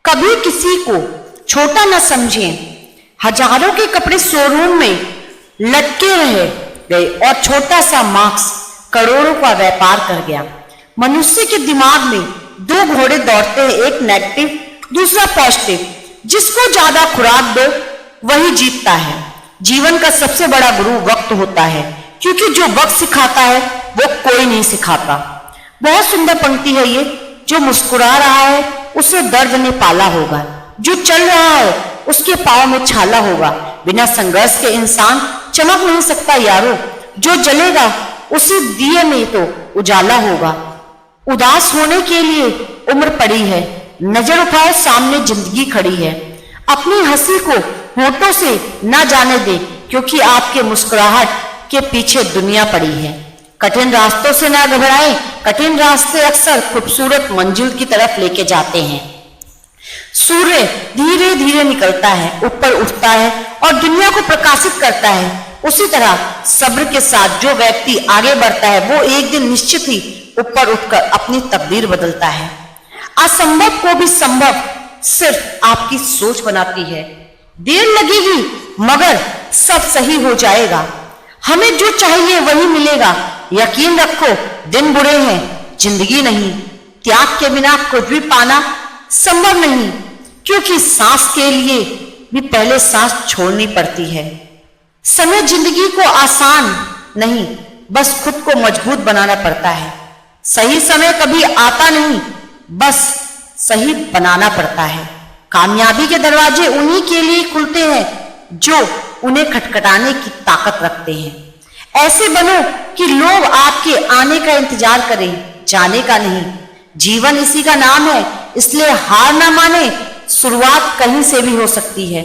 कभी किसी को छोटा न समझें। हजारों के कपड़े शोरूम में लटके रह गए और छोटा सा मार्क्स करोड़ों का व्यापार कर गया। मनुष्य के दिमाग में दो घोड़े दौड़ते हैं, एक नेगेटिव, दूसरा पॉजिटिव। जिसको ज्यादा खुराक दो वही जीतता है। जीवन का सबसे बड़ा गुरु वक्त होता है, क्योंकि जो वक्त सिखाता है वो कोई नहीं सिखाता। बहुत सुंदर पंक्ति है ये। जो मुस्कुरा रहा है उसे दर्द ने पाला होगा, जो चल रहा है उसके पांव में छाला होगा। बिना संघर्ष के इंसान चमक नहीं सकता यारो। जो जलेगा उसे दिए में तो उजाला होगा। उदास होने के लिए उम्र पड़ी है, नजर उठाओ सामने जिंदगी खड़ी है। अपनी हंसी को होठों से ना जाने दे, क्योंकि आपके मुस्कुराहट के पीछे दुनिया पड़ी है। कठिन रास्तों से ना घबराएं, कठिन रास्ते अक्सर खूबसूरत मंजिल की तरफ लेके जाते हैं। सूर्य धीरे धीरे निकलता है, ऊपर उठता है और दुनिया को प्रकाशित करता है। उसी तरह सब्र के साथ जो व्यक्ति आगे बढ़ता है वो एक दिन निश्चित ही ऊपर उठकर अपनी तकदीर बदलता है। असंभव को भी संभव सिर्फ आपकी सोच बनाती है। देर लगेगी मगर सब सही हो जाएगा। हमें जो चाहिए वही मिलेगा। यकीन रखो दिन बुरे हैं, जिंदगी नहीं। त्याग के बिना कुछ भी पाना संभव नहीं, क्योंकि सांस के लिए भी पहले सांस छोड़नी पड़ती है। समय जिंदगी को आसान नहीं, बस खुद को मजबूत बनाना पड़ता है। सही समय कभी आता नहीं, बस सही बनाना पड़ता है। कामयाबी के दरवाजे उन्हीं के लिए खुलते हैं जो उन्हें खटखटाने की ताकत रखते हैं। ऐसे बनो कि लोग आपके आने का इंतजार करें, जाने का नहीं। जीवन इसी का नाम है, इसलिए हार ना माने। शुरुआत कहीं से भी हो सकती है।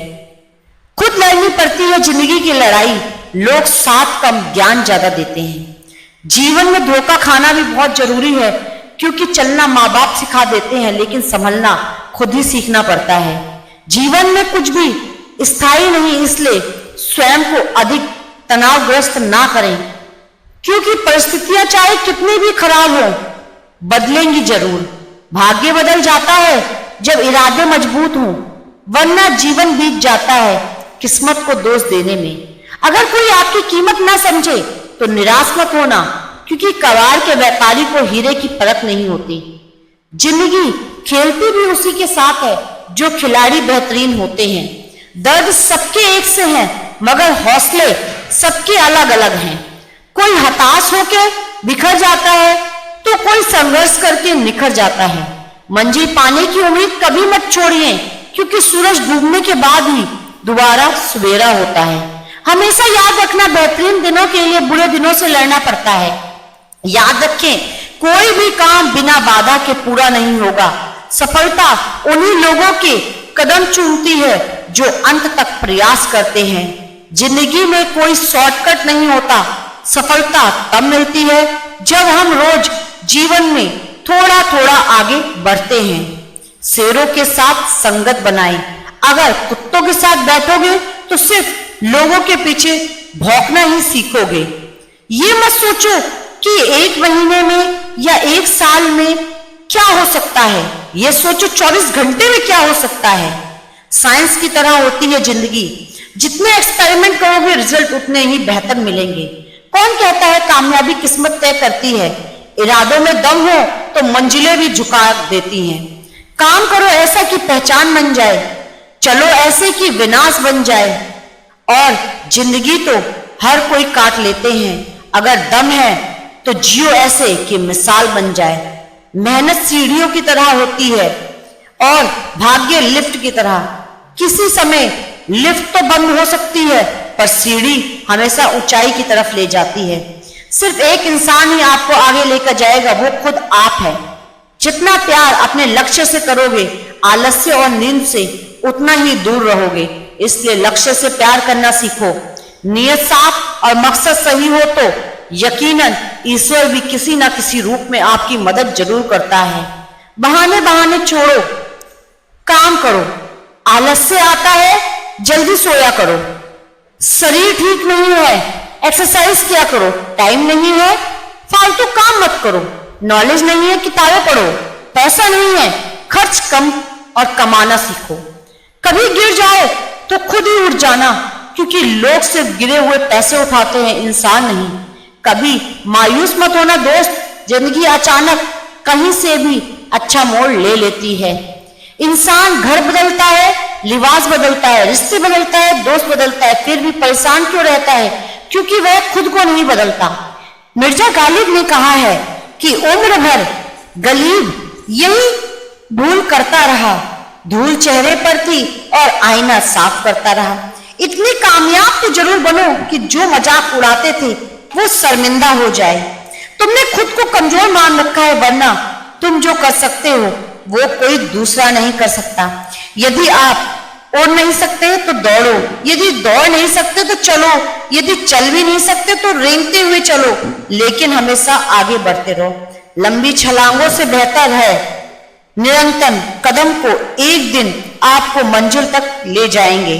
खुद लड़नी पड़ती है जिंदगी की लड़ाई, लोग साथ कम ज्ञान ज्यादा देते हैं। जीवन में धोखा खाना भी बहुत जरूरी है, क्योंकि चलना माँ बाप सिखा देते हैं, लेकिन संभलना खुद ही सीखना पड़ता है। जीवन में कुछ भी स्थायी नहीं, इसलिए स्वयं को अधिक तनावग्रस्त ना करें, क्योंकि परिस्थितियां चाहे कितनी भी खराब हो बदलेंगी जरूर। भाग्य बदल जाता है जब इरादे मजबूत हों, वरना जीवन बीत जाता है किस्मत को दोष देने में। अगर कोई आपकी कीमत ना समझे तो निराश मत होना, क्योंकि कबाड़ के व्यापारी को हीरे की परख नहीं होती। जिंदगी खेलती भी उसी के साथ है जो खिलाड़ी बेहतरीन होते हैं। दर्द सबके एक से हैं, मगर हौसले सबके अलग अलग हैं। कोई हताश होकर बिखर जाता है तो कोई संघर्ष करके निखर जाता है। मंजिल पाने की उम्मीद कभी मत छोड़िए, क्योंकि सूरज डूबने के बाद ही दोबारा सवेरा होता है। हमेशा याद रखना, बेहतरीन दिनों के लिए बुरे दिनों से लड़ना पड़ता है। याद रखें, कोई भी काम बिना बाधा के पूरा नहीं होगा। सफलता उन्हीं लोगों के कदम चूमती है जो अंत तक प्रयास करते हैं। जिंदगी में कोई शॉर्टकट नहीं होता। सफलता तब मिलती है जब हम रोज जीवन में थोड़ा थोड़ा आगे बढ़ते हैं। शेरों के साथ संगत बनाएं। अगर कुत्तों के साथ बैठोगे तो सिर्फ लोगों के पीछे भौंकना ही सीखोगे। ये मत सोचो कि एक महीने में या एक साल में क्या हो सकता है, ये सोचो 24 घंटे में क्या हो सकता है। साइंस की तरह होती है जिंदगी। जितने एक्सपेरिमेंट करोगे रिजल्ट उतने ही बेहतर मिलेंगे। कौन कहता है कामयाबी किस्मत तय करती है? इरादों में दम हो तो मंजिलें भी झुका देती हैं। काम करो ऐसा कि पहचान बन जाए, चलो ऐसे कि विनाश बन जाए। और जिंदगी तो हर कोई काट लेते हैं, अगर दम है तो जियो ऐसे कि मिसाल बन जाए। मेहनत सीढ़ियों की तरह होती है और भाग्य लिफ्ट की तरह। किसी समय लिफ्ट तो बंद हो सकती है, पर सीढ़ी हमेशा ऊंचाई की तरफ ले जाती है। सिर्फ एक इंसान ही आपको आगे लेकर जाएगा, वो खुद आप है। जितना प्यार अपने लक्ष्य से करोगे, आलस्य और नींद से उतना ही दूर रहोगे। इसलिए लक्ष्य से प्यार करना सीखो। नियत साफ और मकसद सही हो तो यकीनन ईश्वर भी किसी ना किसी रूप में आपकी मदद जरूर करता है। बहाने बहाने छोड़ो, काम करो। आलस्य आता है, जल्दी सोया करो। शरीर ठीक नहीं है, एक्सरसाइज किया करो। टाइम नहीं है, फालतू काम मत करो। नॉलेज नहीं है, किताबें पढ़ो। पैसा नहीं है, खर्च कम और कमाना सीखो। कभी गिर जाओ तो खुद ही उठ जाना, क्योंकि लोग सिर्फ गिरे हुए पैसे उठाते हैं, इंसान नहीं। कभी मायूस मत होना दोस्त, जिंदगी अचानक कहीं से भी अच्छा मोड़ ले लेती है। इंसान घर बदलता है, लिबास बदलता है, रिश्ते बदलता है, दोस्त बदलता है, फिर भी परेशान क्यों रहता है? क्योंकि वह खुद को नहीं बदलता। मिर्जा गालिब ने कहा है कि उम्र भर गलीब यही भूल करता रहा, धूल चेहरे पर थी और आईना साफ करता रहा। इतने कामयाब तो जरूर बनो कि जो मजाक उड़ाते थे वो शर्मिंदा हो जाए। तुमने खुद को कमजोर मान रखा है, वरना तुम जो कर सकते हो वो कोई दूसरा नहीं कर सकता। यदि आप उड़ नहीं सकते तो दौड़ो, यदि दौड़ नहीं सकते तो चलो, यदि चल भी नहीं सकते तो रेंगते हुए चलो, लेकिन हमेशा आगे बढ़ते रहो। लंबी छलांगों से बेहतर है निरंतर कदम को, एक दिन आपको मंजिल तक ले जाएंगे।